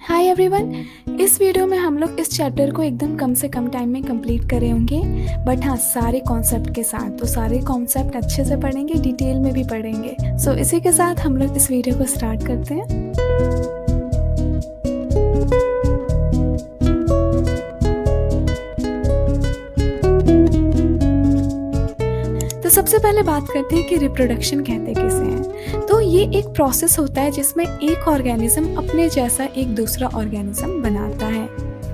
Hi everyone. इस video में हम लोग इस चैप्टर को एकदम कम से कम टाइम में कंप्लीट करे होंगे, बट हाँ सारे कॉन्सेप्ट के साथ। तो सारे कॉन्सेप्ट अच्छे से पढ़ेंगे, डिटेल में भी पढ़ेंगे। सो इसी के साथ हम लोग इस वीडियो को स्टार्ट करते हैं। तो सबसे पहले बात करते हैं कि रिप्रोडक्शन कहते किसे हैं। तो ये एक प्रोसेस होता है जिसमें एक ऑर्गेनिज्म अपने जैसा एक दूसरा ऑर्गेनिज्म बनाता है,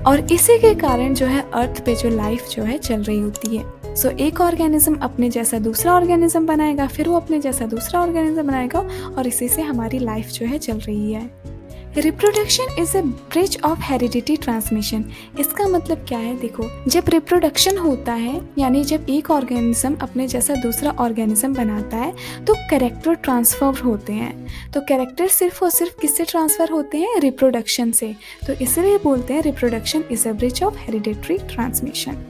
और इसी के कारण जो है अर्थ पे जो लाइफ जो है चल रही होती है। सो एक ऑर्गेनिज्म अपने जैसा दूसरा ऑर्गेनिज्म बनाएगा, फिर वो अपने जैसा दूसरा ऑर्गेनिज्म बनाएगा, और इसी से हमारी लाइफ जो है चल रही है। Reproduction is a bridge of heredity transmission. इसका मतलब क्या है, देखो जब रिप्रोडक्शन होता है यानी जब एक ऑर्गेनिज्म अपने जैसा दूसरा ऑर्गेनिज्म बनाता है तो कैरेक्टर ट्रांसफर होते हैं। तो कैरेक्टर सिर्फ और सिर्फ किससे ट्रांसफर होते हैं, रिप्रोडक्शन से। तो इसलिए बोलते हैं reproduction is a bridge of hereditary transmission.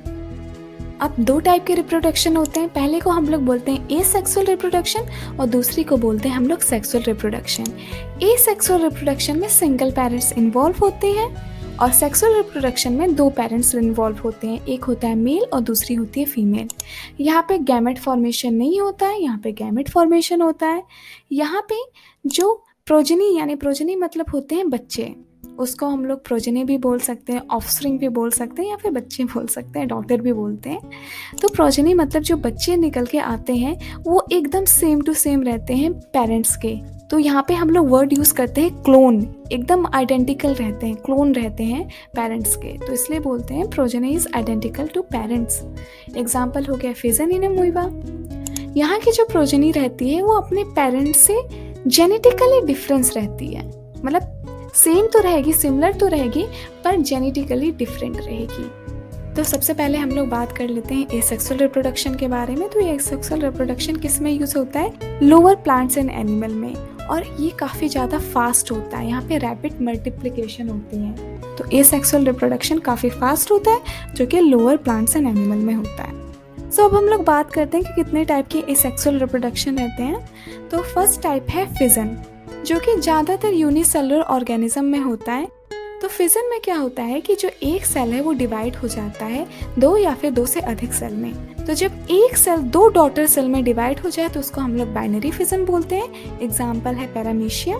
अब दो टाइप के रिप्रोडक्शन होते हैं। पहले को हम लोग बोलते हैं एसेक्सुअल रिप्रोडक्शन और दूसरी को बोलते हैं हम लोग सेक्सुअल रिप्रोडक्शन। एसेक्सुअल रिप्रोडक्शन में सिंगल पेरेंट्स इन्वॉल्व होते हैं और सेक्सुअल रिप्रोडक्शन में दो पेरेंट्स इन्वॉल्व होते हैं। एक होता है मेल और दूसरी होती है फीमेल। यहाँ पे गैमेट फॉर्मेशन नहीं होता है, यहाँ पे गैमेट फॉर्मेशन होता है। यहाँ पे जो प्रोजनी यानी प्रोजनी मतलब होते हैं बच्चे, उसको हम लोग प्रोजनी भी बोल सकते हैं, ऑफस्प्रिंग भी बोल सकते हैं, या फिर बच्चे बोल सकते हैं, डॉटर भी बोलते हैं। तो प्रोजनी मतलब जो बच्चे निकल के आते हैं वो एकदम सेम टू सेम रहते हैं पेरेंट्स के। तो यहाँ पे हम लोग वर्ड यूज़ करते हैं क्लोन, एकदम आइडेंटिकल रहते हैं, क्लोन रहते हैं पेरेंट्स के। तो इसलिए बोलते हैं progeny is identical to parents. Example हो गया फिजन इन अमोइबा। यहाँ की जो प्रोजनी रहती है वो अपने पेरेंट्स से जेनेटिकली डिफरेंस रहती है, मतलब सेम तो रहेगी, सिमिलर तो रहेगी, पर जेनेटिकली डिफरेंट रहेगी। तो सबसे पहले हम लोग बात कर लेते हैं एसेक्सुअल रिप्रोडक्शन के बारे में। तो ये एसेक्सुअल रिप्रोडक्शन किस में यूज होता है, लोअर प्लांट्स एंड एनिमल में, और ये काफ़ी ज़्यादा फास्ट होता है। यहाँ पे रैपिड मल्टीप्लिकेशन होती है। तो एसेक्सुअल रिप्रोडक्शन काफ़ी फास्ट होता है जो कि लोअर प्लांट्स एंड एनिमल में होता है। सो अब हम लोग बात करते हैं कि कितने टाइप के एसेक्सुअल रिप्रोडक्शन रहते हैं। तो फर्स्ट टाइप है फिजन, जो कि ज़्यादातर यूनिसेलुलर ऑर्गेनिज्म में होता है। तो फिजन में क्या होता है कि जो एक सेल है वो डिवाइड हो जाता है दो या फिर दो से अधिक सेल में। तो जब एक सेल दो डॉटर सेल में डिवाइड हो जाए तो उसको हम लोग बाइनरी फिजन बोलते हैं। एग्जाम्पल है पैरामीशियम।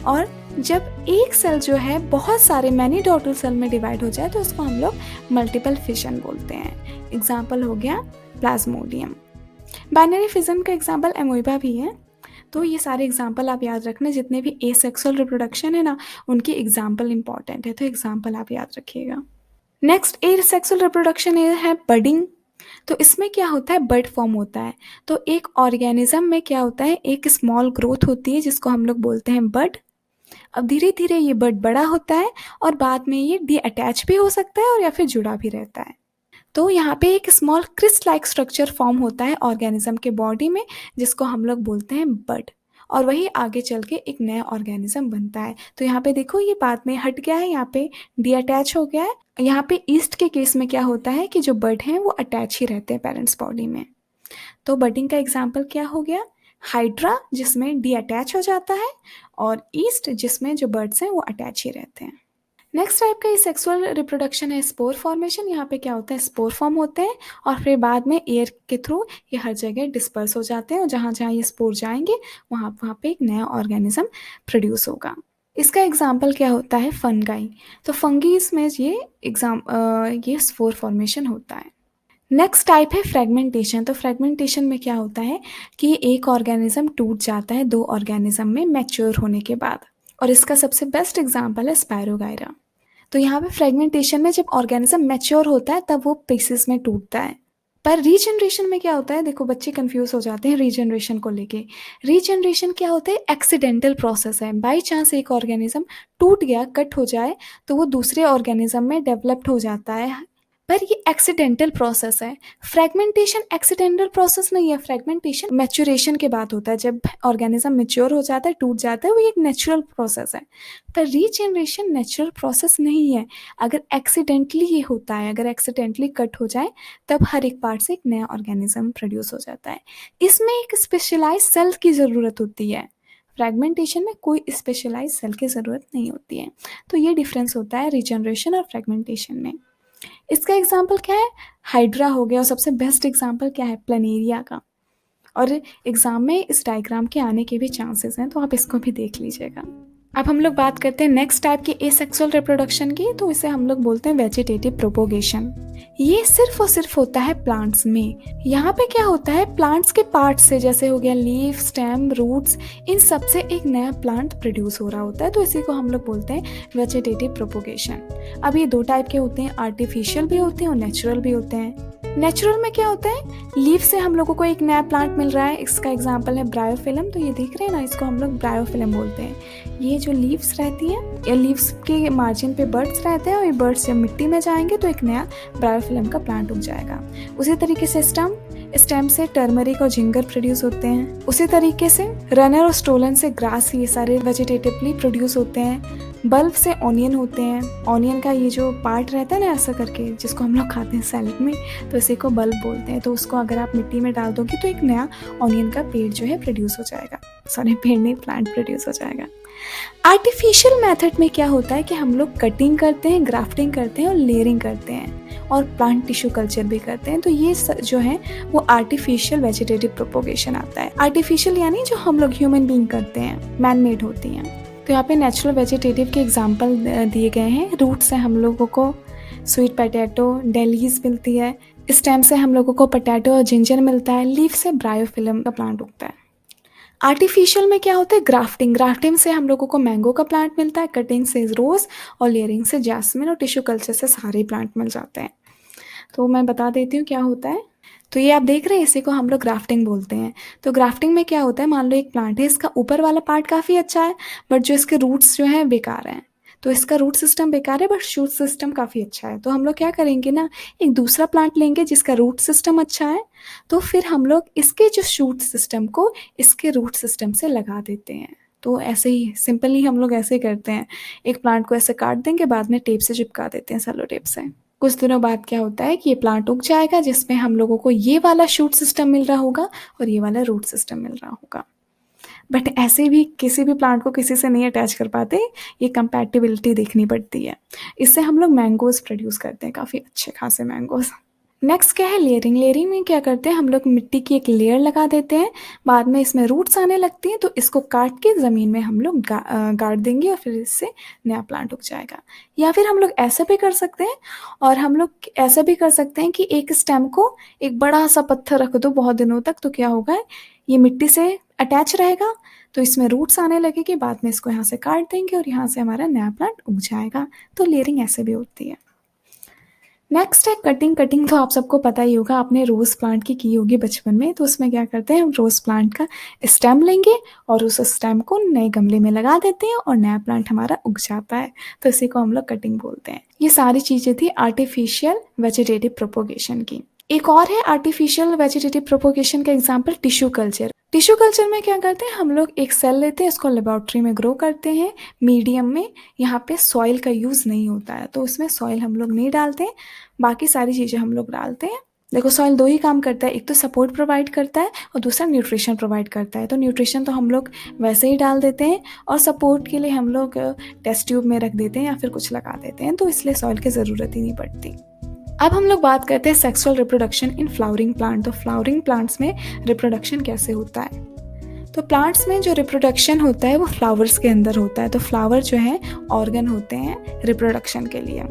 और जब एक सेल जो है बहुत सारे मैनी डॉटर सेल में डिवाइड हो जाए तो उसको हम लोग मल्टीपल फिजन बोलते हैं। एग्जाम्पल हो गया प्लाज्मोडियम। बाइनरी फिजन का एग्जाम्पल अमोइबा भी है। तो ये सारे एग्जाम्पल आप याद रखना, जितने भी एसेक्सुअल रिप्रोडक्शन है ना उनके एग्जाम्पल इंपॉर्टेंट है, तो एग्जाम्पल आप याद रखिएगा। नेक्स्ट एसेक्सुअल रिप्रोडक्शन है बडिंग। तो इसमें क्या होता है, बड फॉर्म होता है। तो एक ऑर्गेनिज्म में क्या होता है, एक स्मॉल ग्रोथ होती है जिसको हम लोग बोलते हैं बड। अब धीरे धीरे ये बड बड़ा होता है और बाद में ये डी अटैच भी हो सकता है और या फिर जुड़ा भी रहता है। तो यहाँ पे एक small cyst like structure form होता है ऑर्गेनिज्म के बॉडी में जिसको हम लोग बोलते हैं बड, और वही आगे चल के एक नया ऑर्गेनिज्म बनता है। तो यहाँ पे देखो ये बाद में हट गया है, यहाँ पे डी अटैच हो गया है। यहाँ पे ईस्ट के केस में क्या होता है कि जो बड हैं वो अटैच ही रहते हैं पेरेंट्स बॉडी में। तो बडिंग का एग्जाम्पल क्या हो गया, हाइड्रा जिसमें डी अटैच हो जाता है, और ईस्ट जिसमें जो बर्ड्स हैं वो अटैच ही रहते हैं। नेक्स्ट टाइप का ये सेक्सुअल रिप्रोडक्शन है स्पोर फॉर्मेशन। यहाँ पे क्या होता है, स्पोर फॉर्म होते हैं और फिर बाद में एयर के थ्रू ये हर जगह डिस्पर्स हो जाते हैं, और जहाँ जहाँ ये स्पोर जाएंगे वहाँ वहाँ पे एक नया ऑर्गेनिज्म प्रोड्यूस होगा। इसका एग्जाम्पल क्या होता है, फंगाई। तो फंगीज में ये स्पोर फॉर्मेशन होता है। नेक्स्ट टाइप है फ्रेगमेंटेशन। तो फ्रेगमेंटेशन में क्या होता है कि एक ऑर्गेनिज्म टूट जाता है दो ऑर्गेनिज्म में मैच्योर होने के बाद, और इसका सबसे बेस्ट एग्जाम्पल है स्पायरोगायरा। तो यहाँ पे फ्रेगमेंटेशन में जब ऑर्गेनिज्म मैच्योर होता है तब वो पीसेस में टूटता है। पर रीजनरेशन में क्या होता है, देखो बच्चे कंफ्यूज हो जाते हैं रीजनरेशन को लेके। रीजनरेशन क्या होता है, एक्सीडेंटल प्रोसेस है। बाई चांस एक ऑर्गेनिज्म टूट गया, कट हो जाए, तो वो दूसरे ऑर्गेनिज्म में डेवलप्ड हो जाता है, पर ये एक्सीडेंटल प्रोसेस है। फ्रेगमेंटेशन एक्सीडेंटल प्रोसेस नहीं है, फ्रेगमेंटेशन मैच्योरेशन के बाद होता है। जब ऑर्गेनिज्म मैच्योर हो जाता है, टूट जाता है, वो एक नेचुरल प्रोसेस है। पर रीजनरेशन नेचुरल प्रोसेस नहीं है। अगर एक्सीडेंटली ये होता है, अगर एक्सीडेंटली कट हो जाए तब हर एक पार्ट से एक नया ऑर्गेनिज्म प्रोड्यूस हो जाता है। इसमें एक स्पेशलाइज सेल की ज़रूरत होती है। फ्रेगमेंटेशन में कोई स्पेशलाइज सेल की ज़रूरत नहीं होती है। तो ये डिफरेंस होता है रीजनरेशन और फ्रेगमेंटेशन में। इसका एग्जाम्पल क्या है? हाइड्रा हो गया, और सबसे बेस्ट एग्जाम्पल क्या है? प्लेनेरिया का। और एग्ज़ाम में इस डायग्राम के आने के भी चांसेस हैं, तो आप इसको भी देख लीजिएगा। अब हम लोग बात करते हैं नेक्स्ट टाइप की एसेक्सुअल रिप्रोडक्शन की, तो इसे हम लोग बोलते हैं वेजिटेटिव प्रोपोगेशन। ये सिर्फ और सिर्फ होता है प्लांट्स में। यहाँ पे क्या होता है, प्लांट्स के पार्ट से, जैसे हो गया लीफ, स्टेम, रूट्स, इन सब से एक नया प्लांट प्रोड्यूस हो रहा होता है, तो इसी को हम लोग बोलते हैं वेजिटेटिव प्रोपोगेशन। अब ये दो टाइप के होते हैं, आर्टिफिशियल भी होते हैं और नेचुरल भी होते हैं। नेचुरल में क्या होता है, लीफ से हम लोगों को एक नया प्लांट मिल रहा है, इसका एग्जांपल है ब्रायोफिलम। तो ये देख रहे हैं ना, इसको हम लोग ब्रायोफिलम बोलते हैं। ये जो लीव्स रहती हैं, ये लीव्स के मार्जिन पे बर्ड्स रहते हैं, और ये बर्ड्स जब मिट्टी में जाएंगे तो एक नया ब्रायोफिलम का प्लांट उग जाएगा। उसी तरीके से स्टेम से टर्मरिक और जिंगर प्रोड्यूस होते हैं। उसी तरीके से रनर और स्टोलन से ग्रास, ये सारे वेजिटेटिवली प्रोड्यूस होते हैं। बल्ब से ऑनियन होते हैं। ऑनियन का ये जो पार्ट रहता है ना ऐसा करके, जिसको हम लोग खाते हैं सैलेड में, तो इसी को बल्ब बोलते हैं। तो उसको अगर आप मिट्टी में डाल दोगे तो एक नया ऑनियन का पेड़ जो है प्रोड्यूस हो जाएगा। सॉरी, पेड़ नहीं, प्लांट प्रोड्यूस हो जाएगा। आर्टिफिशियल मेथड में क्या होता है कि हम लोग कटिंग करते हैं, ग्राफ्टिंग करते हैं और लेयरिंग करते हैं, और प्लांट टिश्यू कल्चर भी करते हैं। तो ये जो है वो आर्टिफिशियल वेजिटेटिव प्रोपोगेशन आता है। आर्टिफिशियल यानी जो हम लोग ह्यूमन बीइंग करते हैं, मैन मेड होती हैं। तो यहाँ पे नेचुरल वेजिटेटिव के एग्जाम्पल दिए गए हैं। रूट से हम लोगों को स्वीट पोटैटो, डेलीज मिलती है। स्टेम से हम लोगों को पोटैटो और जिंजर मिलता है। लीफ से ब्रायोफिलम का प्लांट उगता है। आर्टिफिशियल में क्या होता है, ग्राफ्टिंग। ग्राफ्टिंग से हम लोगों को मैंगो का प्लांट मिलता है, कटिंग से रोज, और लेयरिंग से जैस्मिन, और टिश्यू कल्चर से सारे प्लांट मिल जाते हैं। तो मैं बता देती हूँ क्या होता है। तो ये आप देख रहे हैं, इसी को हम लोग ग्राफ्टिंग बोलते हैं। तो ग्राफ्टिंग में क्या होता है, मान लो एक प्लांट है, इसका ऊपर वाला पार्ट काफ़ी अच्छा है, बट जो इसके रूट्स जो हैं बेकार हैं। तो इसका रूट सिस्टम बेकार है, बट शूट सिस्टम काफ़ी अच्छा है। तो हम लोग क्या करेंगे ना, एक दूसरा प्लांट लेंगे जिसका रूट सिस्टम अच्छा है, तो फिर हम लोग इसके जो शूट सिस्टम को इसके रूट सिस्टम से लगा देते हैं। तो ऐसे ही सिंपली हम लोग ऐसे ही करते हैं, एक प्लांट को ऐसे काट देंगे, बाद में टेप से चिपका देते हैं, सेलो टेप से। कुछ दिनों बाद क्या होता है कि ये प्लांट उग जाएगा, जिसमें हम लोगों को ये वाला शूट सिस्टम मिल रहा होगा और ये वाला रूट सिस्टम मिल रहा होगा। बट ऐसे भी किसी भी प्लांट को किसी से नहीं अटैच कर पाते, ये कंपैटिबिलिटी देखनी पड़ती है। इससे हम लोग मैंगोज प्रोड्यूस करते हैं, काफ़ी अच्छे खासे मैंगोज। नेक्स्ट क्या है, लेयरिंग। लेयरिंग में क्या करते हैं, हम लोग मिट्टी की एक लेयर लगा देते हैं, बाद में इसमें रूट्स आने लगती हैं, तो इसको काट के ज़मीन में हम लोग गाड़ देंगे, और फिर इससे नया प्लांट उग जाएगा। या फिर हम लोग ऐसा भी कर सकते हैं, और हम लोग ऐसा भी कर सकते हैं कि एक स्टेम को एक बड़ा सा पत्थर रख दो बहुत दिनों तक, तो क्या होगा, ये मिट्टी से अटैच रहेगा, तो इसमें रूट्स आने लगेगी, बाद में इसको यहाँ से काट देंगे और यहाँ से हमारा नया प्लांट उग जाएगा। तो लेयरिंग ऐसे भी होती है। नेक्स्ट है कटिंग। कटिंग तो आप सबको पता ही होगा, आपने रोज़ प्लांट की होगी बचपन में। तो उसमें क्या करते हैं, हम रोज़ प्लांट का स्टेम लेंगे और उस स्टेम को नए गमले में लगा देते हैं, और नया प्लांट हमारा उग जाता है। तो इसी को हम लोग कटिंग बोलते हैं। ये सारी चीज़ें थी आर्टिफिशियल वेजिटेटिव प्रोपोगेशन की। एक और है आर्टिफिशियल वेजिटेटिव प्रोपोगेशन का example, tissue culture. Tissue culture में क्या करते हैं, हम लोग एक सेल लेते हैं, इसको लेबोरेटरी में ग्रो करते हैं, मीडियम में। यहाँ पे सॉइल का यूज़ नहीं होता है, तो उसमें सॉइल हम लोग नहीं डालते, बाकी सारी चीज़ें हम लोग डालते हैं। देखो, सॉइल दो ही काम करता है, एक तो सपोर्ट प्रोवाइड करता है और दूसरा न्यूट्रिशन प्रोवाइड करता है। तो न्यूट्रिशन तो हम लोग वैसे ही डाल देते हैं, और सपोर्ट के लिए हम लोग टेस्ट ट्यूब में रख देते हैं या फिर कुछ लगा देते हैं, तो इसलिए सॉइल की ज़रूरत ही नहीं पड़ती। अब हम लोग बात करते हैं sexual reproduction in flowering plant. तो फ्लावरिंग प्लांट्स में रिप्रोडक्शन कैसे होता है। तो प्लांट्स में जो रिप्रोडक्शन होता है वो फ्लावर्स के अंदर होता है। तो फ्लावर जो है ऑर्गन होते हैं रिप्रोडक्शन के लिए।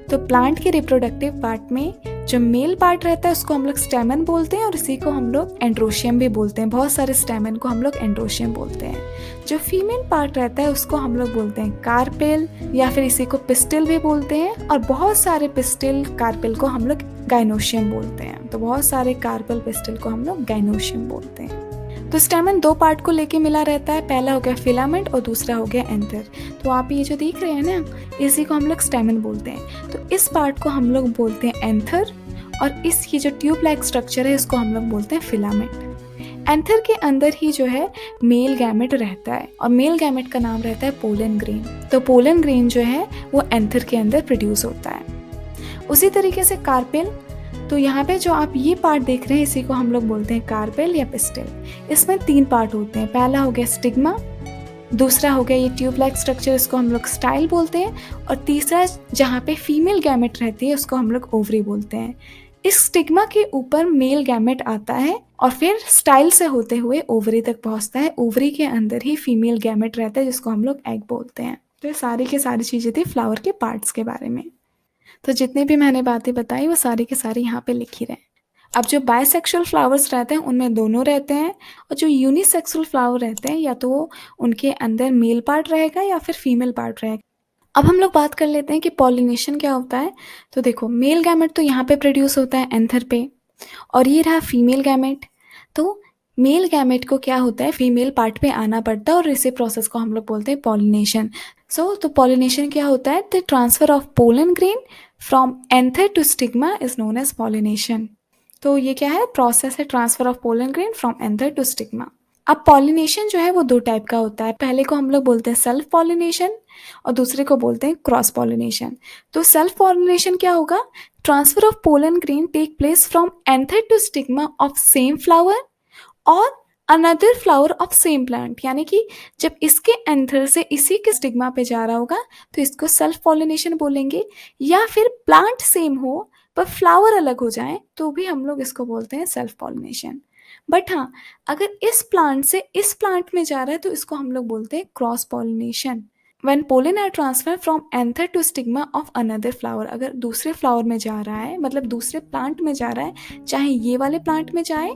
तो प्लांट के रिप्रोडक्टिव पार्ट में जो मेल पार्ट रहता है उसको हम लोग स्टेमन बोलते हैं, और इसी को हम लोग एंड्रोशियम भी बोलते हैं। बहुत सारे स्टेमन को हम लोग एंड्रोशियम बोलते हैं। जो फीमेल पार्ट रहता है उसको हम लोग बोलते हैं कार्पेल, या फिर इसी को पिस्टिल भी बोलते हैं, और बहुत सारे पिस्टिल कार्पेल को हम लोग गाइनोशियम बोलते हैं। तो बहुत सारे कार्पेल पिस्टिल को हम लोग गाइनोशियम बोलते हैं। तो स्टेमन दो पार्ट को लेके मिला रहता है, पहला हो गया फिलामेंट और दूसरा हो गया एंथर। तो आप ये जो देख रहे हैं ना, इसी को हम लोग स्टेमन बोलते हैं। तो इस पार्ट को हम लोग बोलते हैं एंथर, और इस ये जो ट्यूब लाइक स्ट्रक्चर है इसको हम लोग बोलते हैं फिलामेंट। एंथर के अंदर ही जो है मेल गैमेट रहता है, और मेल गैमेट का नाम रहता है पोलन ग्रेन। तो पोलन ग्रेन जो है वो एंथर के अंदर प्रोड्यूस होता है। उसी तरीके से कार्पेल, तो यहाँ पे जो आप ये पार्ट देख रहे हैं इसी को हम लोग बोलते हैं कार्पेल या पिस्टिल। इसमें तीन पार्ट होते हैं, पहला हो गया स्टिग्मा, दूसरा हो गया ये ट्यूब लाइक स्ट्रक्चर, इसको हम लोग स्टाइल बोलते हैं। और तीसरा जहाँ पे फीमेल गैमेट रहती है उसको हम लोग ओवरी बोलते हैं। इस स्टिग्मा के ऊपर मेल गैमेट आता है और फिर स्टाइल से होते हुए ओवरी तक पहुंचता है। ओवरी के अंदर ही फीमेल गैमेट रहता है जिसको हम लोग एग बोलते हैं। तो ये सारी की सारी चीज़ें थी फ्लावर के पार्ट्स के बारे में। तो जितनी भी मैंने बातें बताई वो सारी के सारी यहाँ पे लिखी रहे। अब जो बायसेक्सुअल फ्लावर्स रहते हैं उनमें दोनों रहते हैं, और जो यूनिसेक्सुअल फ्लावर रहते हैं या तो उनके अंदर मेल पार्ट रहेगा या फिर फीमेल पार्ट रहेगा। अब हम लोग बात कर लेते हैं कि पॉलिनेशन क्या होता है। तो देखो, मेल गैमेट तो यहाँ पे प्रोड्यूस होता है एंथर पे, और ये रहा फीमेल गैमेट। तो मेल गैमेट को क्या होता है, फीमेल पार्ट पे आना पड़ता है और इसी प्रोसेस को हम लोग बोलते हैं पॉलिनेशन। तो पॉलिनेशन क्या होता है, the transfer of pollen grain from anther to stigma is known as pollination. तो ये क्या है, प्रोसेस है transfer of pollen grain from anther to stigma. अब पॉलिनेशन जो है वो दो टाइप का होता है। पहले को हम लोग बोलते हैं सेल्फ पॉलिनेशन और दूसरे को बोलते हैं क्रॉस पॉलिनेशन। तो सेल्फ पॉलिनेशन क्या होगा, transfer of pollen grain take place from anther to stigma of same flower और another flower of same plant. यानी कि जब इसके एंथर से इसी के स्टिग्मा पे जा रहा होगा तो इसको सेल्फ पॉलिनेशन बोलेंगे, या फिर प्लांट सेम हो पर फ्लावर अलग हो जाए तो भी हम लोग इसको बोलते हैं सेल्फ पॉलिनेशन। बट हाँ, अगर इस प्लांट से इस प्लांट में जा रहा है तो इसको हम लोग बोलते हैं cross pollination. When pollen are transferred from anther to stigma of another flower, अगर दूसरे फ्लावर में जा रहा है, मतलब दूसरे प्लांट में जा रहा है, चाहे ये वाले प्लांट में जाए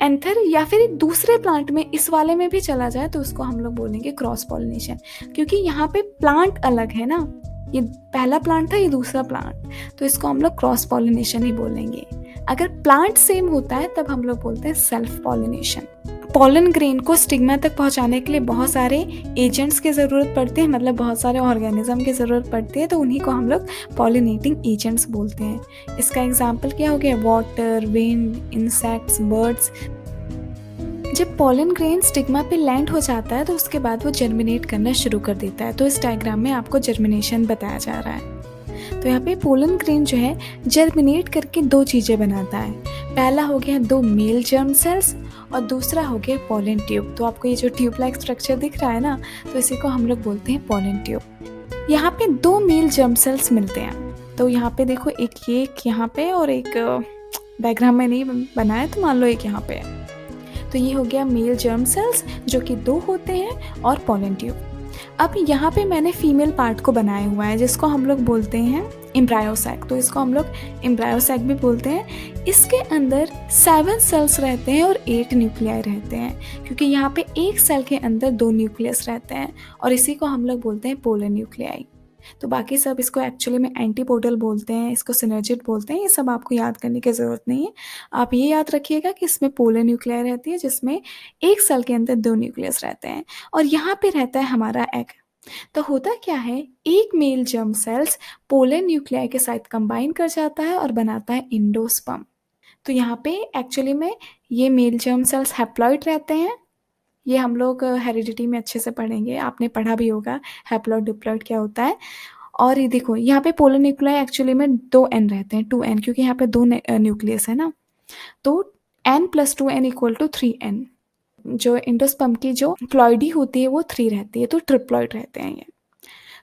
एंथर या फिर दूसरे प्लांट में इस वाले में भी चला जाए, तो उसको हम लोग बोलेंगे क्रॉस पॉलिनेशन। क्योंकि यहाँ पे प्लांट अलग है ना, ये पहला प्लांट था, ये दूसरा प्लांट, तो इसको हम लोग क्रॉस पॉलिनेशन ही बोलेंगे। अगर प्लांट सेम होता है तब हम लोग बोलते हैं सेल्फ पॉलिनेशन। पॉलन ग्रेन को स्टिग्मा तक पहुंचाने के लिए बहुत सारे एजेंट्स की ज़रूरत पड़ती है, मतलब बहुत सारे ऑर्गेनिज्म की ज़रूरत पड़ती है, तो उन्हीं को हम लोग पॉलिनेटिंग एजेंट्स बोलते हैं। इसका एग्जांपल क्या हो गया, वाटर, विंड, इंसेक्ट्स, बर्ड्स। जब पॉलन ग्रेन स्टिग्मा पे लैंड हो जाता है तो उसके बाद वो जर्मिनेट करना शुरू कर देता है। तो इस डायग्राम में आपको जर्मिनेशन बताया जा रहा है। तो यहाँ पे पोलन ग्रेन जो है जर्मिनेट करके दो चीज़ें बनाता है। पहला हो गया दो मेल जर्म सेल्स और दूसरा हो गया पोलन ट्यूब। तो आपको ये जो ट्यूब लाइक स्ट्रक्चर दिख रहा है ना, तो इसी को हम लोग बोलते हैं पोलन ट्यूब। यहाँ पे दो मेल जर्म सेल्स मिलते हैं। तो यहाँ पे देखो, एक यहाँ पे और एक डायग्राम में नहीं बनाया, तो मान लो एक यहाँ पे है। तो ये हो गया मेल जर्म सेल्स जो कि दो होते हैं और पोलन ट्यूब। अब यहाँ पे मैंने फीमेल पार्ट को बनाया हुआ है जिसको हम लोग बोलते हैं एम्ब्रायोसैक। तो इसको हम लोग एम्ब्रायोसैक भी बोलते हैं। इसके अंदर 7 सेल्स रहते हैं और 8 न्यूक्लियाई रहते हैं, क्योंकि यहाँ पे एक सेल के अंदर 2 न्यूक्लियस रहते हैं और इसी को हम लोग बोलते हैं पोलर न्यूक्लियाई। तो बाकी सब इसको एक्चुअली में एंटीपोडल बोलते हैं, इसको सिनर्जिड बोलते हैं। ये सब आपको याद करने की ज़रूरत नहीं है। आप ये याद रखिएगा कि इसमें पोलर न्यूक्लियाई रहती है जिसमें एक सेल के अंदर 2 न्यूक्लियस रहते हैं और यहाँ पे रहता है हमारा एग। तो होता क्या है, एक male germ cells polar nuclei के साथ कंबाइन कर जाता है और बनाता है इंडोस्पर्म। तो यहाँ पे एक्चुअली में ये मेल जर्म सेल्स हैप्लॉइड रहते हैं। ये हम लोग हेरिडिटी में अच्छे से पढ़ेंगे, आपने पढ़ा भी होगा हैप्लॉइड डिप्लॉइड क्या होता है। और ये देखो, यहाँ पे पोलर न्यूक्लियाई एक्चुअली में 2 n रहते हैं, 2 n, क्योंकि यहाँ पे 2 न्यूक्लियस है ना। तो n + 2n = 3n। जो इंडोस्पर्म की जो प्लॉइडी होती है वो 3 रहती है, तो ट्रिप्लॉइड रहते हैं ये।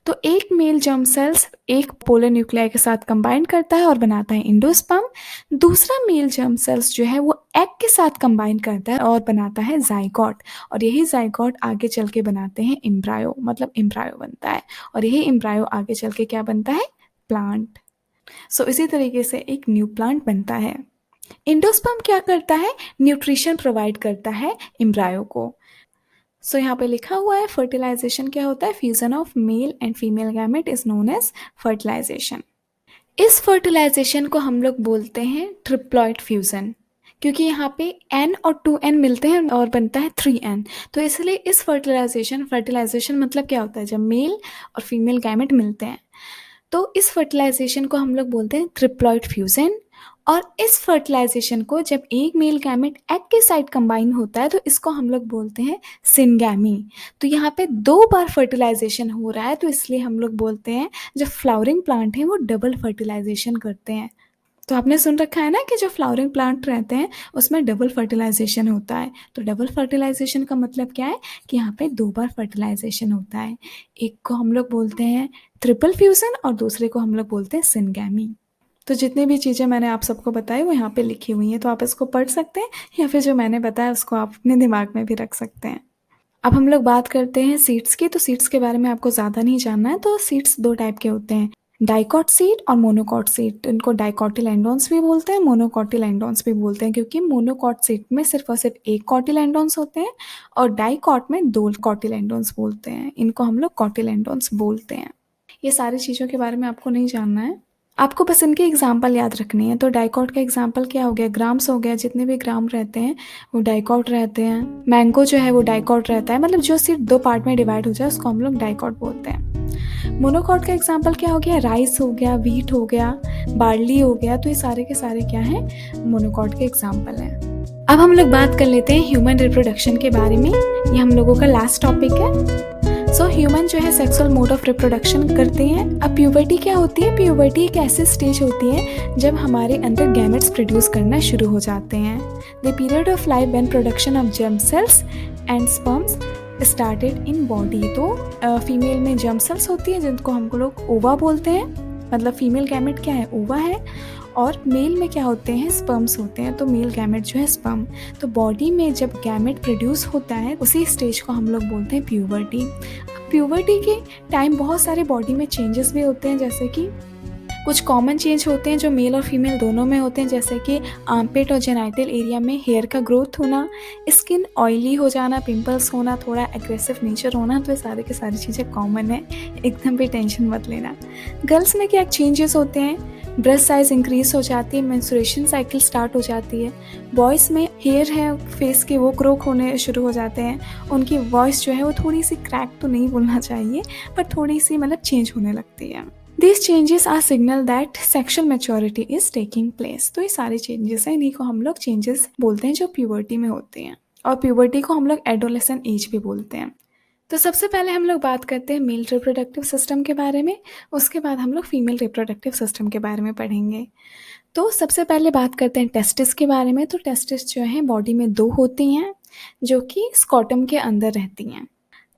तो एक मेल जर्म सेल्स एक पोलर न्यूक्लियाई के साथ कंबाइन करता है और बनाता है इंडोस्पर्म। दूसरा मेल जर्म सेल्स जो है वो एग के साथ कंबाइन करता है और बनाता है जाइगोट, और यही जाइगोट आगे चल के बनाते हैं एम्ब्रायो, मतलब एम्ब्रायो बनता है, और यही एम्ब्रायो आगे चल के क्या बनता है, प्लांट। सो इसी तरीके से एक न्यू प्लांट बनता है। इंडोस्पर्म क्या करता है, न्यूट्रिशन प्रोवाइड करता है एम्ब्रायो को। सो यहाँ पे लिखा हुआ है फर्टिलाइजेशन क्या होता है, fusion of male and female gamete is known as fertilisation. इस फर्टिलाइजेशन को हम लोग बोलते हैं ट्रिप्लॉइड फ्यूजन, क्योंकि यहाँ पे n और 2n मिलते हैं और बनता है 3n। तो इसलिए इस फर्टिलाइजेशन मतलब क्या होता है, जब मेल और फीमेल गैमेट मिलते हैं, तो इस फर्टिलाइजेशन को हम लोग बोलते हैं ट्रिप्लॉइड फ्यूजन। और इस फर्टिलाइजेशन को जब एक मेल गैमेट एग के साथ कंबाइन होता है तो इसको हम लोग बोलते हैं सिनगैमी। तो यहाँ पे 2 बार फर्टिलाइजेशन हो रहा है, तो इसलिए हम लोग बोलते हैं जब फ्लावरिंग प्लांट है वो डबल फर्टिलाइजेशन करते हैं। तो आपने सुन रखा है ना कि जो फ्लावरिंग प्लांट रहते हैं उसमें डबल फर्टिलाइजेशन होता है। तो डबल फर्टिलाइजेशन का मतलब क्या है कि यहाँ पे 2 बार फर्टिलाइजेशन होता है। एक को हम लोग बोलते हैं ट्रिपल फ्यूज़न और दूसरे को हम लोग बोलते हैं सिनगैमी। तो जितनी भी चीज़ें मैंने आप सबको बताई वो यहाँ पे लिखी हुई हैं, तो आप इसको पढ़ सकते हैं या फिर जो मैंने बताया उसको आप अपने दिमाग में भी रख सकते हैं। अब हम लोग बात करते हैं सीड्स की, तो सीड्स के बारे में आपको ज़्यादा नहीं जानना है। तो सीड्स 2 टाइप के होते हैं, डाइकॉट सीड और मोनोकॉट सीड। इनको डाइकोटिलेडोन्स भी बोलते हैं, मोनोकोटिलेडोन्स भी बोलते हैं, क्योंकि मोनोकॉट सीड में सिर्फ और सिर्फ एक कोटिलेडोन्स होते हैं और डाइकॉट में 2 कोटिलेडोन्स बोलते हैं। इनको हम लोग कोटिलेडोन्स बोलते हैं। ये सारी चीज़ों के बारे में आपको नहीं जानना है, आपको बस इनके एग्जाम्पल याद रखनी है। तो डाइकॉट का एग्जाम्पल क्या हो गया, ग्राम्स हो गया, जितने भी ग्राम रहते हैं वो डाइकॉट रहते हैं। मैंगो जो है वो डाइकॉट रहता है, मतलब जो सिर्फ 2 पार्ट में डिवाइड हो जाए उसको हम लोग डाइकॉट बोलते हैं। मोनोकॉट का एग्जाम्पल क्या हो गया, राइस हो गया, व्हीट हो गया, बार्ली हो गया। तो ये सारे के सारे क्या हैं, मोनोकॉट के एग्जाम्पल हैं। अब हम लोग बात कर लेते हैं ह्यूमन रिप्रोडक्शन के बारे में। ये हम लोगों का लास्ट टॉपिक है। ह्यूमन जो है सेक्सुअल मोड ऑफ रिप्रोडक्शन करते हैं। अब प्यूबर्टी क्या होती है, प्यूबर्टी एक ऐसी स्टेज होती है जब हमारे अंदर गैमेट्स प्रोड्यूस करना शुरू हो जाते हैं। The period of life when production of germ cells and sperms started in body. तो फीमेल में जर्म सेल्स होती है जिनको हम लोग ओवा बोलते हैं, मतलब फीमेल गैमेट क्या है, ओवा है। और मेल में क्या होते हैं, स्पर्म्स होते हैं। तो मेल गैमेट जो है स्पर्म। तो बॉडी में जब गैमेट प्रोड्यूस होता है उसी स्टेज को हम लोग बोलते हैं प्यूबर्टी। प्यूबर्टी के टाइम बहुत सारे बॉडी में चेंजेस भी होते हैं, जैसे कि कुछ कॉमन चेंज होते हैं जो मेल और फीमेल दोनों में होते हैं, जैसे कि आर्मपिट और जेनाइटल एरिया में हेयर का ग्रोथ होना, स्किन ऑयली हो जाना, पिंपल्स होना, थोड़ा एग्रेसिव नेचर होना। तो ये सारी की सारी चीज़ें कॉमन है, एकदम भी टेंशन मत लेना। गर्ल्स में क्या चेंजेस होते हैं, ब्रेस्ट साइज इंक्रीज हो जाती है, मेंस्ट्रुएशन साइकिल स्टार्ट हो जाती है। बॉयज़ में हेयर है फेस के वो ग्रो होने शुरू हो जाते हैं। उनकी वॉइस जो है वो थोड़ी सी क्रैक तो नहीं बोलना चाहिए, पर थोड़ी सी मतलब चेंज होने लगती है। These changes are signal that sexual maturity is taking place। तो ये सारे चेंजेस हैं, इन्हीं को हम लोग चेंजेस बोलते हैं जो प्यूबर्टी में होते हैं। और प्यूबर्टी को हम लोग एडोलेसेंट एज भी बोलते हैं। तो सबसे पहले हम लोग बात करते हैं मेल रिप्रोडक्टिव सिस्टम के बारे में, उसके बाद हम लोग फीमेल रिप्रोडक्टिव सिस्टम के बारे में पढ़ेंगे। तो सबसे पहले बात करते हैं टेस्टिस के बारे में। तो टेस्टिस जो है बॉडी में 2 होती हैं जो कि स्कॉटम के अंदर रहती हैं।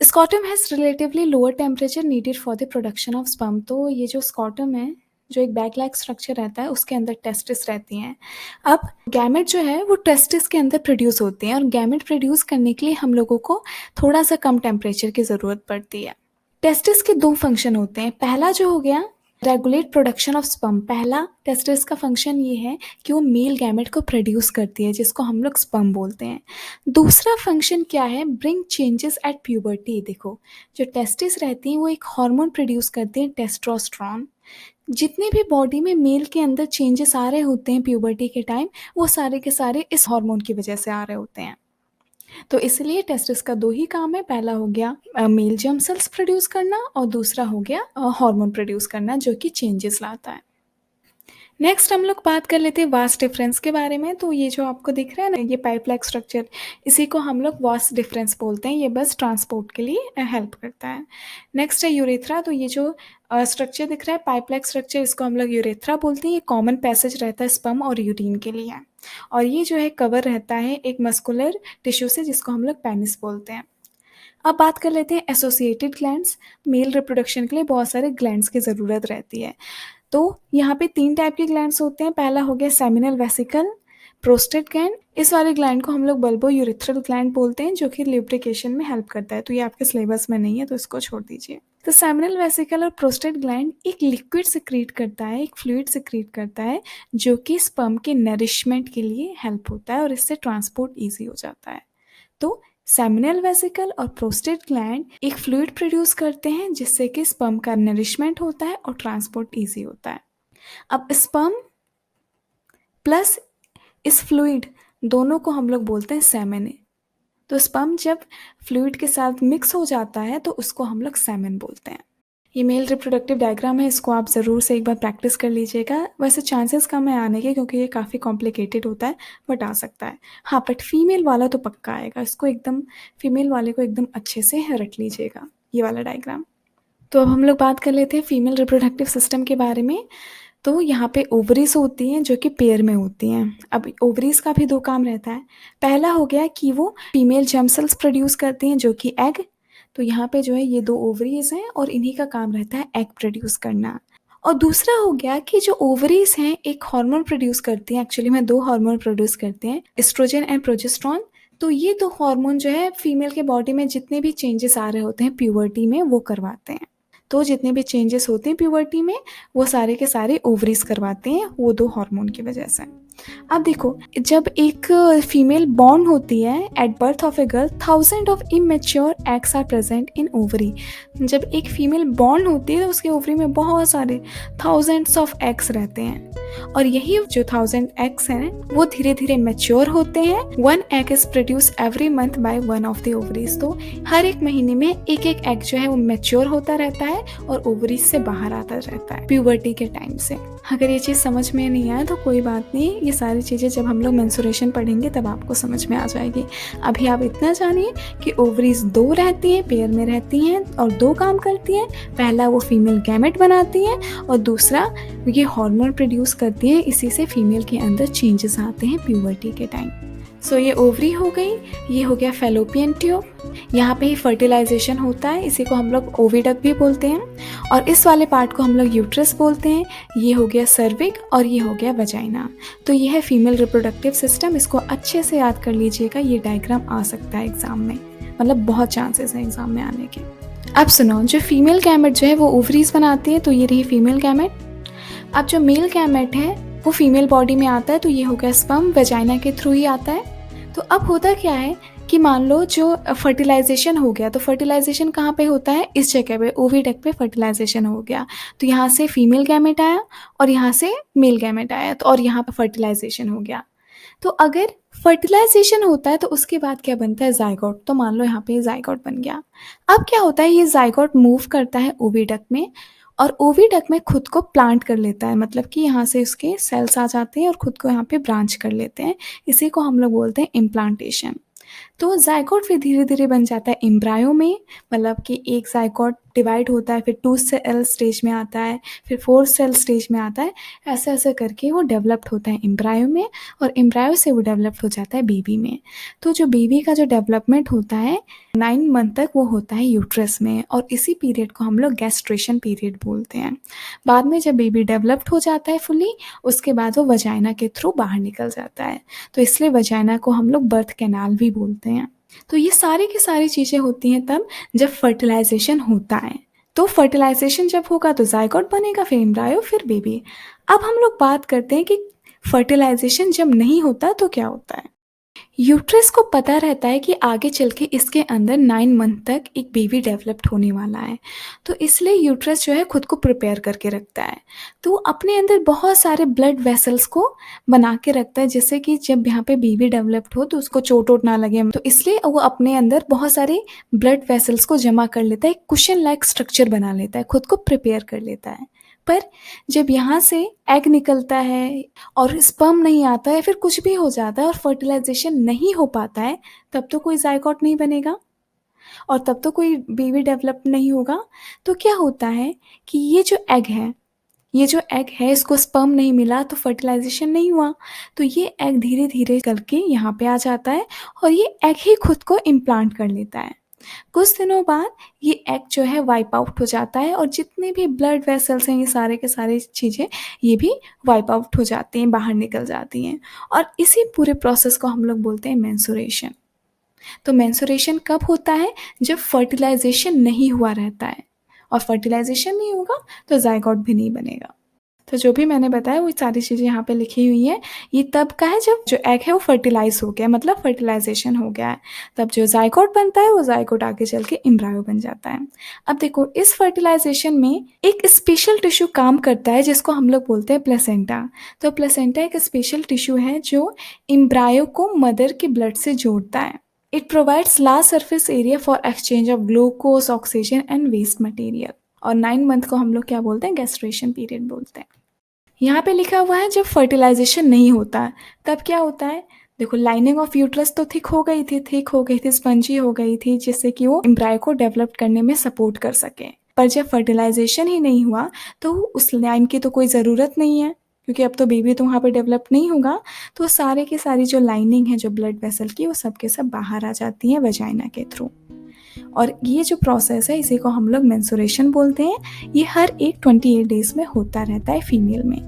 Scrotum has relatively lower temperature needed for the production of sperm. तो ये जो स्कॉटम है, जो एक बैग लाइक स्ट्रक्चर रहता है, उसके अंदर टेस्टिस रहती हैं। अब गैमेट जो है वो टेस्टिस के अंदर प्रोड्यूस होते हैं, और गैमेट प्रोड्यूस करने के लिए हम लोगों को थोड़ा सा कम टेम्परेचर की ज़रूरत पड़ती है। टेस्टिस के 2 फंक्शन होते हैं। पहला जो हो गया रेगुलेट प्रोडक्शन ऑफ स्पर्म। पहला टेस्टिस का फंक्शन ये है कि वो मेल गैमेट को प्रोड्यूस करती है, जिसको हम लोग स्पर्म बोलते हैं। दूसरा फंक्शन क्या है, ब्रिंग चेंजेस एट प्यूबर्टी। देखो, जो टेस्टिस रहती हैं वो एक हार्मोन प्रोड्यूस करती हैं, टेस्टोस्टेरोन। जितने भी बॉडी में मेल के अंदर चेंजेस आ रहे होते हैं प्यूबर्टी के टाइम, वो सारे के सारे इस हार्मोन की वजह से आ रहे होते हैं। तो इसलिए टेस्टिस का 2 ही काम है, पहला हो गया मेल जर्म सेल्स प्रोड्यूस करना और दूसरा हो गया हार्मोन प्रोड्यूस करना जो कि चेंजेस लाता है। नेक्स्ट हम लोग बात कर लेते हैं वास्ट डिफरेंस के बारे में। तो ये जो आपको दिख रहा है ना, ये पाइप लाइक स्ट्रक्चर, इसी को हम लोग वास्ट डिफरेंस बोलते हैं। ये बस ट्रांसपोर्ट के लिए हेल्प करता है। नेक्स्ट है यूरेथ्रा। तो ये जो स्ट्रक्चर दिख रहा है पाइप लाइक स्ट्रक्चर, इसको हम लोग यूरेथ्रा बोलते हैं। ये कॉमन पैसेज रहता है स्पर्म और यूरिन के लिए, और ये जो है कवर रहता है एक मस्कुलर टिश्यू से, जिसको हम लोग पेनिस बोलते हैं। अब बात कर लेते हैं एसोसिएटेड ग्लैंड्स। मेल रिप्रोडक्शन के लिए बहुत सारे ग्लैंड्स की ज़रूरत रहती है। तो यहाँ पे 3 टाइप के ग्लैंड्स होते हैं। पहला हो गया सेमिनल वेसिकल, प्रोस्टेट ग्लैंड। इस वाले ग्लैंड को हम लोग बल्बो यूरिथ्रल ग्लैंड बोलते हैं, जो कि ल्यूब्रिकेशन में हेल्प करता है। तो ये आपके सिलेबस में नहीं है, तो इसको छोड़ दीजिए। तो सेमिनल वेसिकल और प्रोस्टेट ग्लैंड एक लिक्विड सिक्रीट करता है, एक फ्लूइड सिक्रीट करता है, जो कि स्पर्म के नरिशमेंट के लिए हेल्प होता है और इससे ट्रांसपोर्ट ईजी हो जाता है। तो सेमिनल वेसिकल और प्रोस्टेट ग्लैंड एक फ्लूइड प्रोड्यूस करते हैं, जिससे कि स्पर्म का नरिशमेंट होता है और ट्रांसपोर्ट इजी होता है। अब स्पर्म प्लस इस फ्लूइड दोनों को हम लोग बोलते हैं सेमेन। तो स्पर्म जब फ्लूइड के साथ मिक्स हो जाता है तो उसको हम लोग सेमेन बोलते हैं। ये मेल रिप्रोडक्टिव डायग्राम है, इसको आप ज़रूर से एक बार प्रैक्टिस कर लीजिएगा। वैसे चांसेस कम है आने के, क्योंकि ये काफ़ी कॉम्प्लिकेटेड होता है, बट आ सकता है। हाँ, बट फीमेल वाला तो पक्का आएगा। इसको एकदम फीमेल वाले को एकदम अच्छे से रट लीजिएगा, ये वाला डायग्राम। तो अब हम लोग बात कर लेते हैं फीमेल रिप्रोडक्टिव सिस्टम के बारे में। तो यहाँ पे ओवरीज़ होती हैं जो कि पेयर में होती हैं। अब ओवरीज़ का भी 2 काम रहता है। पहला हो गया कि वो फीमेल जर्म सेल्स प्रोड्यूस करती हैं जो कि एग। तो यहाँ पे जो है ये 2 ओवरीज़ हैं और इन्हीं का काम रहता है एग प्रोड्यूस करना। और दूसरा हो गया कि जो ओवरीज़ हैं एक हार्मोन प्रोड्यूस करती हैं, एक्चुअली में 2 हार्मोन प्रोड्यूस करते हैं, एस्ट्रोजन एंड प्रोजेस्टेरोन। तो ये 2 हार्मोन जो है फीमेल के बॉडी में जितने भी चेंजेस आ रहे होते हैं प्यूबर्टी में वो करवाते हैं। तो जितने भी चेंजेस होते हैं प्यूबर्टी में वो सारे के सारे ओवरीज करवाते हैं वो 2 हार्मोन की वजह से। अब देखो जब एक फीमेल बॉर्न होती है at birth of a girl thousand of immature eggs are present in ovary. जब एक फीमेल बॉर्न होती है तो उसके ओवरी में बहुत सारे थाउजेंड्स ऑफ एग्स रहते हैं और यही जो 1000 एग्स हैं वो धीरे धीरे मैच्योर होते हैं। 1 egg is produce every month by one of the ovaries. तो हर एक महीने में एक एक एग जो है वो मैच्योर होता रहता है और ओवरीज से बाहर आता रहता है प्यूबर्टी के टाइम से। अगर ये चीज़ समझ में नहीं आया तो कोई बात नहीं, ये सारी चीज़ें जब हम लोग मेंस्ट्रुएशन पढ़ेंगे तब आपको समझ में आ जाएगी। अभी आप इतना जानिए कि ओवरीज 2 रहती हैं, पेयर में रहती हैं और 2 काम करती हैं। पहला वो फीमेल गैमेट बनाती हैं और दूसरा ये हार्मोन प्रोड्यूस करती हैं, इसी से फीमेल के अंदर चेंजेस आते हैं प्यूबर्टी के टाइम। सो ये ओवरी हो गई, ये हो गया फैलोपियन ट्यूब, यहाँ पे ही फर्टिलाइजेशन होता है, इसी को हम लोग ओविडक्ट भी बोलते हैं और इस वाले पार्ट को हम लोग यूट्रस बोलते हैं। ये हो गया सर्विक और ये हो गया वजाइना। तो ये है फीमेल रिप्रोडक्टिव सिस्टम, इसको अच्छे से याद कर लीजिएगा, ये डायग्राम आ सकता है एग्जाम में, मतलब बहुत चांसेस हैं एग्जाम में आने के। अब सुनो, जो फीमेल गैमेट जो है वो ओवरीज बनाती है, तो ये रही फीमेल गैमेट। अब जो मेल गैमेट है वो फीमेल बॉडी में आता है, तो ये हो गया स्पर्म, वजाइना के थ्रू ही आता है। तो अब होता क्या है कि मान लो जो फर्टिलाइजेशन हो गया, तो फर्टिलाइजेशन कहाँ पे होता है, इस जगह पे ओविडक्ट पे फर्टिलाइजेशन हो गया। तो यहाँ से फीमेल गैमेट आया और यहाँ से मेल गैमेट आया, तो और यहाँ पे फर्टिलाइजेशन हो गया। तो अगर फर्टिलाइजेशन होता है तो उसके बाद क्या बनता है, जाइगोट। तो मान लो यहाँ पे जाइगोट बन गया। अब क्या होता है, ये जाइगोट मूव करता है ओविडक्ट में और ओविडक्ट में खुद को प्लांट कर लेता है, मतलब कि यहाँ से उसके सेल्स आ जाते हैं और खुद को यहाँ पे ब्रांच कर लेते हैं। इसी को हम लोग बोलते हैं इम्प्लांटेशन। तो जाइगोट फिर धीरे धीरे बन जाता है एम्ब्रायो में, मतलब कि एक जाइगोट डिवाइड होता है, फिर 2 सेल स्टेज में आता है, फिर 4 सेल स्टेज में आता है। ऐसे ऐसे करके वो डेवलप्ड होता है एम्ब्रायो में और एम्ब्रायो से वो डेवलप्ड हो जाता है बेबी में। तो जो बेबी का जो डेवलपमेंट होता है 9 मंथ तक वो होता है यूट्रस में और इसी पीरियड को हम लोग गैस्ट्रेशन पीरियड बोलते हैं। बाद में जब बेबी डेवलप्ड हो जाता है फुली, उसके बाद वो वजाइना के थ्रू बाहर निकल जाता है। तो इसलिए वजाइना को हम लोग बर्थ कैनाल भी बोलते हैं। तो ये सारी की सारी चीज़ें होती हैं तब जब फर्टिलाइजेशन होता है। तो फर्टिलाइजेशन जब होगा तो जाइगोट बनेगा, फिर एम्ब्रायो, फिर बेबी। अब हम लोग बात करते हैं कि फर्टिलाइजेशन जब नहीं होता तो क्या होता है। यूट्रस को पता रहता है कि आगे चल के इसके अंदर 9 मंथ तक एक बेबी डेवलप्ड होने वाला है, तो इसलिए यूट्रस जो है खुद को प्रिपेयर करके रखता है। तो वो अपने अंदर बहुत सारे ब्लड वेसल्स को बना के रखता है, जैसे कि जब यहाँ पे बेबी डेवलप्ड हो तो उसको चोट वोट ना लगे, तो इसलिए वो अपने अंदर बहुत सारे ब्लड वेसल्स को जमा कर लेता है, एक कुशन लाइक स्ट्रक्चर बना लेता है, खुद को प्रिपेयर कर लेता है। पर जब यहाँ से एग निकलता है और स्पर्म नहीं आता है, फिर कुछ भी हो जाता है और फर्टिलाइजेशन नहीं हो पाता है, तब तो कोई जाइगोट नहीं बनेगा और तब तो कोई बेबी डेवलप नहीं होगा। तो क्या होता है कि ये जो एग है, ये जो एग है इसको स्पर्म नहीं मिला तो फर्टिलाइजेशन नहीं हुआ, तो ये एग धीरे धीरे करके यहाँ पे आ जाता है और ये एग ही खुद को इम्प्लांट कर लेता है। कुछ दिनों बाद ये एग जो है वाइप आउट हो जाता है और जितने भी ब्लड वेसल्स हैं ये सारे के सारे चीज़ें ये भी वाइप आउट हो जाती हैं, बाहर निकल जाती हैं। और इसी पूरे प्रोसेस को हम लोग बोलते हैं मेंस्ट्रुएशन। तो मेंस्ट्रुएशन कब होता है, जब फर्टिलाइजेशन नहीं हुआ रहता है और फर्टिलाइजेशन नहीं होगा तो जाइगोट भी नहीं बनेगा। तो जो भी मैंने बताया वो सारी चीज़ें यहाँ पे लिखी हुई हैं। ये तब का है जब जो एग है वो फर्टिलाइज हो गया, मतलब फर्टिलाइजेशन हो गया है, तब जो जाइगोट बनता है वो जाइगोट आगे चल के एम्ब्रायो बन जाता है। अब देखो इस फर्टिलाइजेशन में एक स्पेशल टिश्यू काम करता है जिसको हम लोग बोलते हैं प्लेसेंटा। तो प्लेसेंटा एक स्पेशल टिश्यू है जो एम्ब्रायो को मदर के ब्लड से जोड़ता है। It provides large surface area for exchange of glucose, oxygen and waste material. और 9 मंथ को हम लोग क्या बोलते हैं, गैस्ट्रेशन पीरियड बोलते हैं। यहाँ पे लिखा हुआ है जब फर्टिलाइजेशन नहीं होता है तब क्या होता है। देखो लाइनिंग ऑफ यूट्रस तो थिक हो गई थी, स्पंजी हो गई थी, जिससे कि वो एम्ब्रायो को डेवलप करने में सपोर्ट कर सके। पर जब फर्टिलाइज़ेशन ही नहीं हुआ तो उस लाइन की तो कोई ज़रूरत नहीं है, क्योंकि अब तो बेबी तो वहाँ पे डेवलप नहीं होगा, तो सारे की सारी जो लाइनिंग है जो ब्लड वेसल की, वो सब के सब बाहर आ जाती हैं वजाइना के थ्रू। और ये जो प्रोसेस है इसी को हम लोग मेंस्ट्रुएशन बोलते हैं। ये हर एक 28 डेज़ में होता रहता है फीमेल में।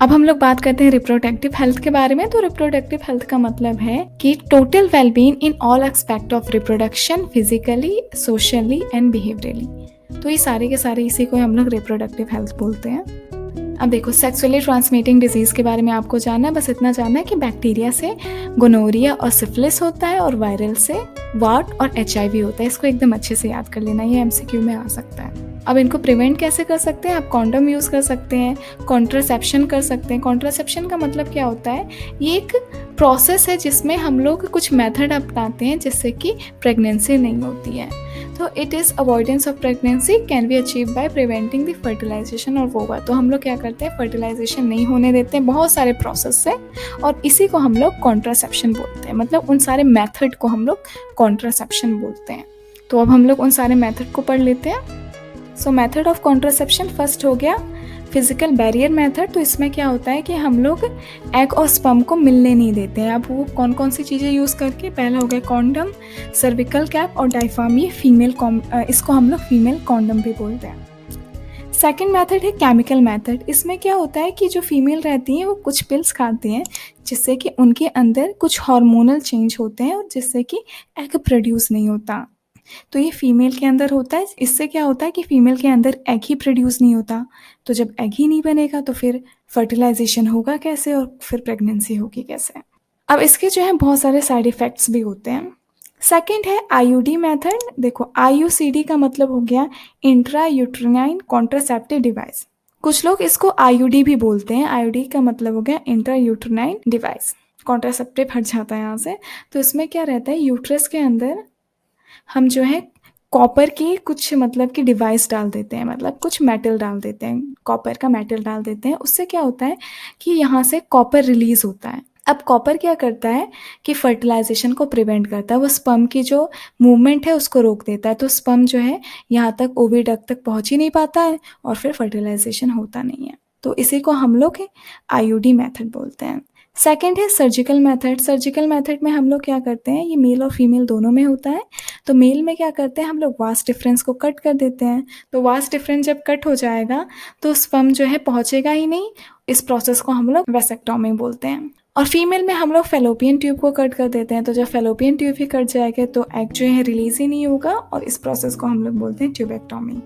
अब हम लोग बात करते हैं रिप्रोडक्टिव हेल्थ के बारे में। तो रिप्रोडक्टिव हेल्थ का मतलब है कि total wellbeing in all aspect of reproduction, physically, socially and behaviourally. तो ये सारे के सारे इसी को हम लोग रिप्रोडक्टिव हेल्थ बोलते हैं। अब देखो, सेक्सुअली ट्रांसमिटिंग डिजीज के बारे में आपको जानना है, बस इतना जानना है कि बैक्टीरिया से गोनोरिया और सिफिलिस होता है, और वायरल से वार्ट और HIV होता है। इसको एकदम अच्छे से याद कर लेना, ये MCQ में आ सकता है। अब इनको प्रिवेंट कैसे कर सकते हैं? आप कॉन्डम यूज़ कर सकते हैं, कॉन्ट्रासेप्शन कर सकते हैं। कॉन्ट्रासेप्शन का मतलब क्या होता है? ये एक प्रोसेस है जिसमें हम लोग कुछ मेथड अपनाते हैं जिससे कि प्रेगनेंसी नहीं होती है। तो it is avoidance of pregnancy can be achieve by preventing the fertilisation और वोवा। तो हम लोग क्या करते हैं? फर्टिलाइजेशन नहीं होने देते हैं बहुत सारे प्रोसेस से, और इसी को हम लोग कॉन्ट्रासेप्शन बोलते हैं। मतलब उन सारे मेथड को हम लोग कॉन्ट्रासेप्शन बोलते हैं। तो अब हम लोग उन सारे मेथड को पढ़ लेते हैं। सो मेथड ऑफ कॉन्ट्रासेप्शन फर्स्ट हो गया फिजिकल बैरियर मेथड। तो इसमें क्या होता है कि हम लोग एग और स्पर्म को मिलने नहीं देते हैं। अब वो कौन कौन सी चीज़ें यूज़ करके? पहला हो गया कॉन्डम, सर्विकल कैप और डायफ्राम। ये इसको हम लोग फीमेल कॉन्डम भी बोलते हैं। सेकेंड मेथड है केमिकल मेथड। इसमें क्या होता है कि जो फीमेल रहती हैं वो कुछ पिल्स खाती हैं जिससे कि उनके अंदर कुछ हार्मोनल चेंज होते हैं और जिससे कि एग प्रोड्यूस नहीं होता। तो ये फीमेल के अंदर होता है। इससे क्या होता है कि फीमेल के अंदर एग ही प्रोड्यूस नहीं होता। तो जब एग ही नहीं बनेगा तो फिर फर्टिलाइजेशन होगा कैसे और फिर प्रेगनेंसी होगी कैसे? अब इसके जो है बहुत सारे साइड इफ़ेक्ट्स भी होते हैं। सेकंड है IUD मेथड। देखो, IUCD का मतलब हो गया इंट्रा यूट्राइन कॉन्ट्रासेप्टिव डिवाइस। कुछ लोग इसको IUD भी बोलते हैं। IUD का मतलब हो गया इंट्रा यूट्राइन डिवाइस। कॉन्ट्रासेप्टिव हट जाता है यहाँ से। तो इसमें क्या रहता है? यूट्रस के अंदर हम जो है कॉपर की कुछ मतलब कि डिवाइस डाल देते हैं, मतलब कुछ मेटल डाल देते हैं, कॉपर का मेटल डाल देते हैं। उससे क्या होता है कि यहाँ से कॉपर रिलीज होता है। अब कॉपर क्या करता है कि फर्टिलाइजेशन को प्रिवेंट करता है। वो स्पर्म की जो मूवमेंट है उसको रोक देता है। तो स्पर्म जो है यहाँ तक ओविडक्ट तक पहुँच ही नहीं पाता है और फिर फर्टिलाइजेशन होता नहीं है। तो इसी को हम लोग IUD मेथड बोलते हैं। सेकेंड है सर्जिकल मेथड। सर्जिकल मेथड में हम लोग क्या करते हैं? ये मेल और फीमेल दोनों में होता है। तो मेल में क्या करते हैं? हम लोग वास्ट डिफरेंस को कट कर देते हैं। तो वास्ट डिफरेंस जब कट हो जाएगा तो स्पर्म जो है पहुँचेगा ही नहीं। इस प्रोसेस को हम लोग वेसेक्टॉमी बोलते हैं। और फीमेल में हम लोग फेलोपियन ट्यूब को कट कर देते हैं। तो जब फेलोपियन ट्यूब ही कट जाएगा तो एग जो है रिलीज ही नहीं होगा, और इस प्रोसेस को हम लोग बोलते हैं ट्यूबेक्टॉमी।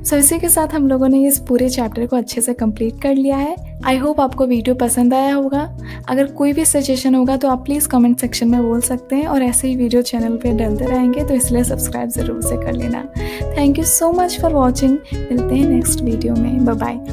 सो इसी के साथ हम लोगों ने इस पूरे चैप्टर को अच्छे से कंप्लीट कर लिया है। आई होप आपको वीडियो पसंद आया होगा। अगर कोई भी सजेशन होगा तो आप प्लीज़ कमेंट सेक्शन में बोल सकते हैं, और ऐसे ही वीडियो चैनल पे डलते रहेंगे, तो इसलिए सब्सक्राइब ज़रूर से कर लेना। Thank you so much for watching. मिलते हैं नेक्स्ट वीडियो में। Bye bye.